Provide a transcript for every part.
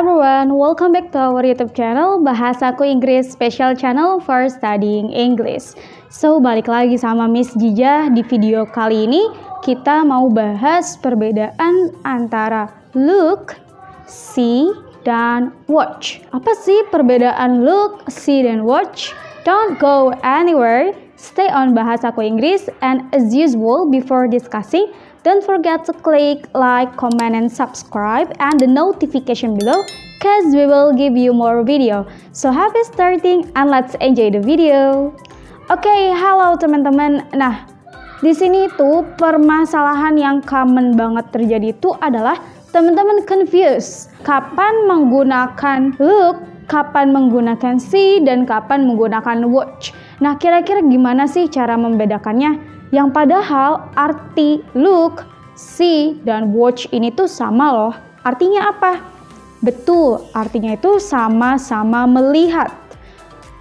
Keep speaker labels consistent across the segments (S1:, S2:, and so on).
S1: everyone, welcome back to our YouTube channel Bahasaku Inggris Special Channel for Studying English. So, balik lagi sama Miss Jijah. Di video kali ini kita mau bahas perbedaan antara look, see, dan watch. Apa sih perbedaan look, see, dan watch? Don't go anywhere. Stay on Bahasaku Inggris, and as usual, before discussing, don't forget to click like, comment, and subscribe and the notification below cause we will give you more video. So happy starting and let's enjoy the video. Oke, halo teman-teman. Nah, di sini tuh permasalahan yang common banget terjadi itu adalah teman-teman confused. Kapan menggunakan look, kapan menggunakan see, dan kapan menggunakan watch. Nah, kira-kira gimana sih cara membedakannya? Yang padahal arti look, see, dan watch ini tuh sama loh. Artinya apa? Betul, artinya itu sama-sama melihat.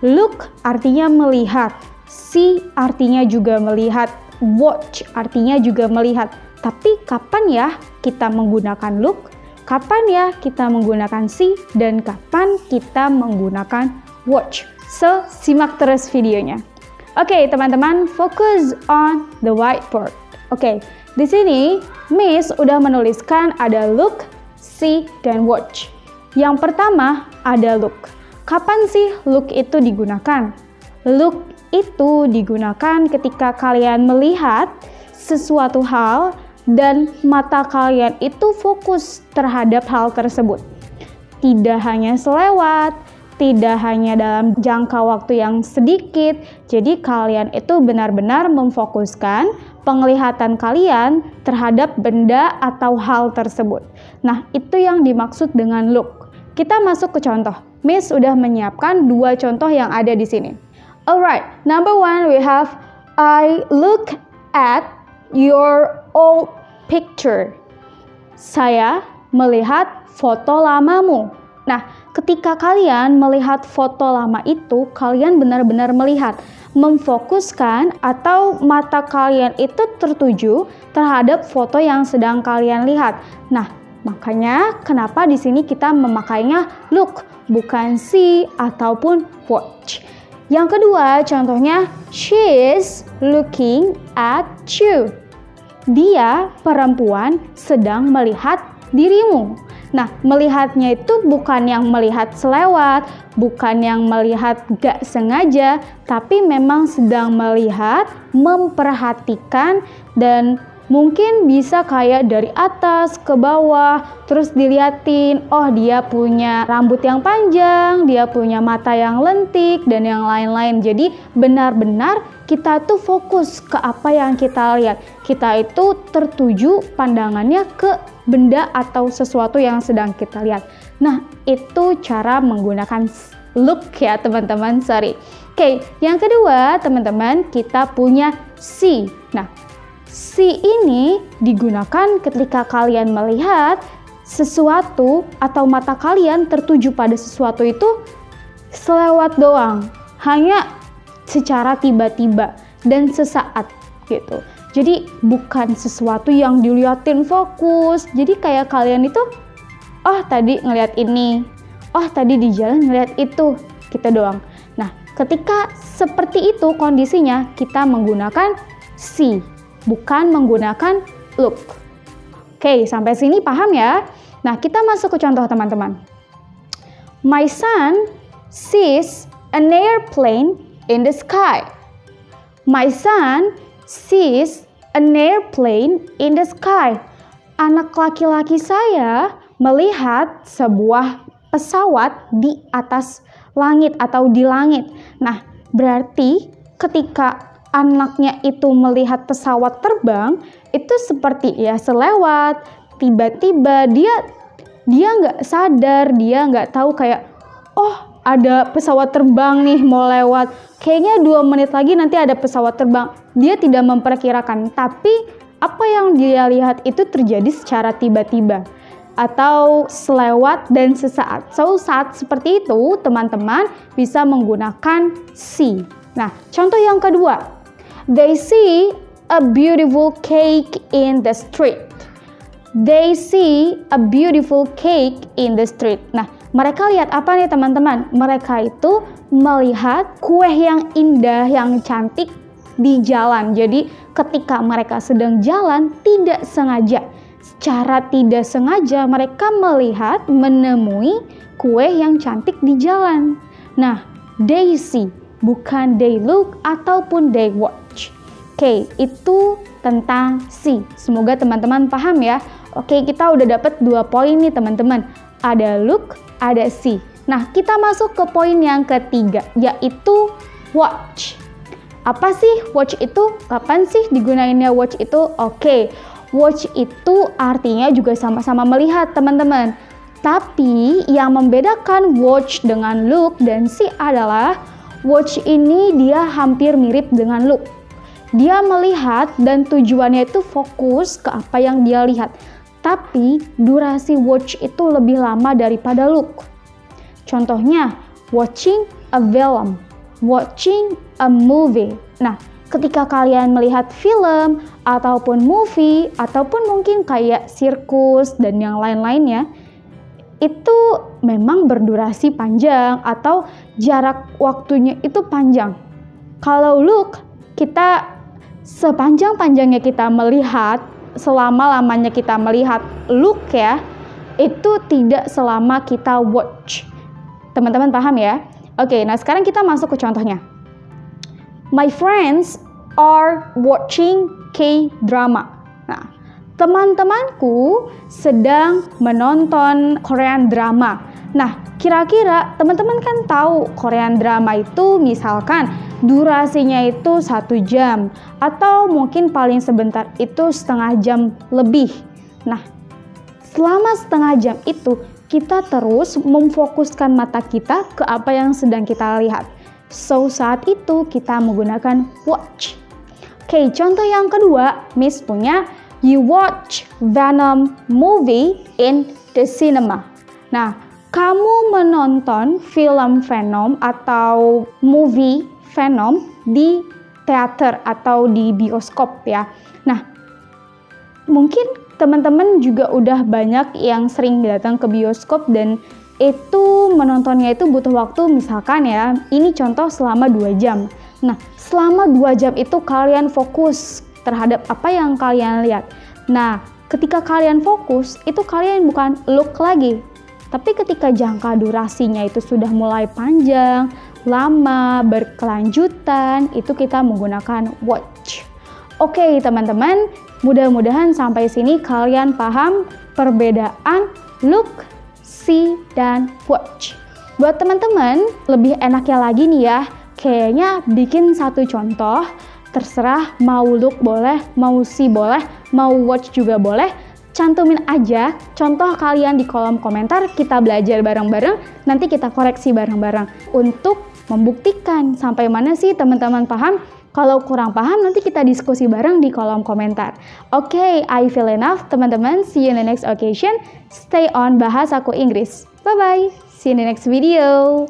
S1: Look artinya melihat, see artinya juga melihat, watch artinya juga melihat. Tapi kapan ya kita menggunakan look? Kapan ya kita menggunakan see? Dan kapan kita menggunakan watch? So, simak terus videonya. Oke, teman-teman, fokus on the whiteboard. Oke, di sini Miss udah menuliskan ada look, see, dan watch. Yang pertama ada look. Kapan sih look itu digunakan? Look itu digunakan ketika kalian melihat sesuatu hal dan mata kalian itu fokus terhadap hal tersebut. Tidak hanya selewat, tidak hanya dalam jangka waktu yang sedikit, jadi kalian itu benar-benar memfokuskan penglihatan kalian terhadap benda atau hal tersebut. Nah, itu yang dimaksud dengan look. Kita masuk ke contoh. Miss udah menyiapkan dua contoh yang ada di sini. Alright, number one we have I look at your old picture. Saya melihat foto lamamu. Nah, ketika kalian melihat foto lama itu, kalian benar-benar melihat, memfokuskan atau mata kalian itu tertuju terhadap foto yang sedang kalian lihat. Nah, makanya kenapa di sini kita memakainya look, bukan see ataupun watch. Yang kedua, contohnya she is looking at you. Dia, perempuan, sedang melihat dirimu. Nah, melihatnya itu bukan yang melihat selewat, bukan yang melihat gak sengaja, tapi memang sedang melihat, memperhatikan, dan mungkin bisa kayak dari atas ke bawah, terus dilihatin, oh dia punya rambut yang panjang, dia punya mata yang lentik, dan yang lain-lain. Jadi benar-benar kita tuh fokus ke apa yang kita lihat. Kita itu tertuju pandangannya ke benda atau sesuatu yang sedang kita lihat. Nah, itu cara menggunakan look ya teman-teman, sorry. Oke, yang kedua teman-teman, kita punya see. Nah, see ini digunakan ketika kalian melihat sesuatu atau mata kalian tertuju pada sesuatu itu selewat doang, hanya secara tiba-tiba dan sesaat gitu. Jadi bukan sesuatu yang dilihatin fokus. Jadi kayak kalian itu, oh tadi ngelihat ini, oh tadi di jalan ngelihat itu, gitu doang. Nah, ketika seperti itu kondisinya, kita menggunakan see, bukan menggunakan look. Oke, sampai sini paham ya? Nah, kita masuk ke contoh teman-teman. My son sees an airplane in the sky. My son sees an airplane in the sky. Anak laki-laki saya melihat sebuah pesawat di atas langit atau di langit. Nah, berarti ketika anaknya itu melihat pesawat terbang, itu seperti ya selewat, tiba-tiba dia nggak sadar, dia nggak tahu kayak, oh ada pesawat terbang nih mau lewat, kayaknya 2 menit lagi nanti ada pesawat terbang. Dia tidak memperkirakan, tapi apa yang dia lihat itu terjadi secara tiba-tiba atau selewat dan sesaat. So, saat seperti itu teman-teman bisa menggunakan see. Nah, contoh yang kedua, they see a beautiful cake in the street. They see a beautiful cake in the street. Nah, Mereka lihat apa nih teman-teman? Mereka itu melihat kue yang indah, yang cantik di jalan. Jadi ketika mereka sedang jalan, tidak sengaja, secara tidak sengaja mereka melihat, menemui kue yang cantik di jalan. Nah, they see, bukan they look ataupun they watch. Oke, itu tentang see. Semoga teman-teman paham ya. Oke, kita udah dapat 2 poin nih teman-teman. Ada look, ada see. Nah, kita masuk ke poin yang ketiga, yaitu watch. Apa sih watch itu? Kapan sih digunainnya watch itu? Oke, watch itu artinya juga sama-sama melihat teman-teman. Tapi yang membedakan watch dengan look dan see adalah watch ini dia hampir mirip dengan look. Dia melihat dan tujuannya itu fokus ke apa yang dia lihat. Tapi durasi watch itu lebih lama daripada look. Contohnya, watching a film, watching a movie. Nah, ketika kalian melihat film ataupun movie ataupun mungkin kayak sirkus dan yang lain-lainnya, itu memang berdurasi panjang atau jarak waktunya itu panjang. Kalau look, kita sepanjang-panjangnya kita melihat, selama-lamanya kita melihat look ya, itu tidak selama kita watch. Teman-teman paham ya? Oke, nah sekarang kita masuk ke contohnya. My friends are watching K-drama. Nah, teman-temanku sedang menonton Korean drama. Nah, kira-kira teman-teman kan tahu Korean drama itu misalkan durasinya itu 1 jam atau mungkin paling sebentar itu setengah jam lebih. Nah, selama setengah jam itu kita terus memfokuskan mata kita ke apa yang sedang kita lihat. So, saat itu kita menggunakan watch. Oke, contoh yang kedua, Miss punya you watch Venom movie in the cinema. Nah, kamu menonton film Venom atau movie Venom di teater atau di bioskop ya. Nah, mungkin teman-teman juga udah banyak yang sering datang ke bioskop dan itu menontonnya itu butuh waktu misalkan ya, ini contoh selama 2 jam. Nah, selama 2 jam itu kalian fokus terhadap apa yang kalian lihat. Nah, ketika kalian fokus, itu kalian bukan look lagi. Tapi ketika jangka durasinya itu sudah mulai panjang, lama, berkelanjutan, itu kita menggunakan watch. Oke teman-teman, mudah-mudahan sampai sini kalian paham perbedaan look, see, dan watch. Buat teman-teman, lebih enaknya lagi nih ya, kayaknya bikin satu contoh, terserah mau look boleh, mau see boleh, mau watch juga boleh. Cantumin aja contoh kalian di kolom komentar, kita belajar bareng-bareng, nanti kita koreksi bareng-bareng untuk membuktikan sampai mana sih teman-teman paham. Kalau kurang paham nanti kita diskusi bareng di kolom komentar. Oke, I feel enough teman-teman. See you in the next occasion. Stay on Bahasaku Inggris. Bye-bye. See you in the next video.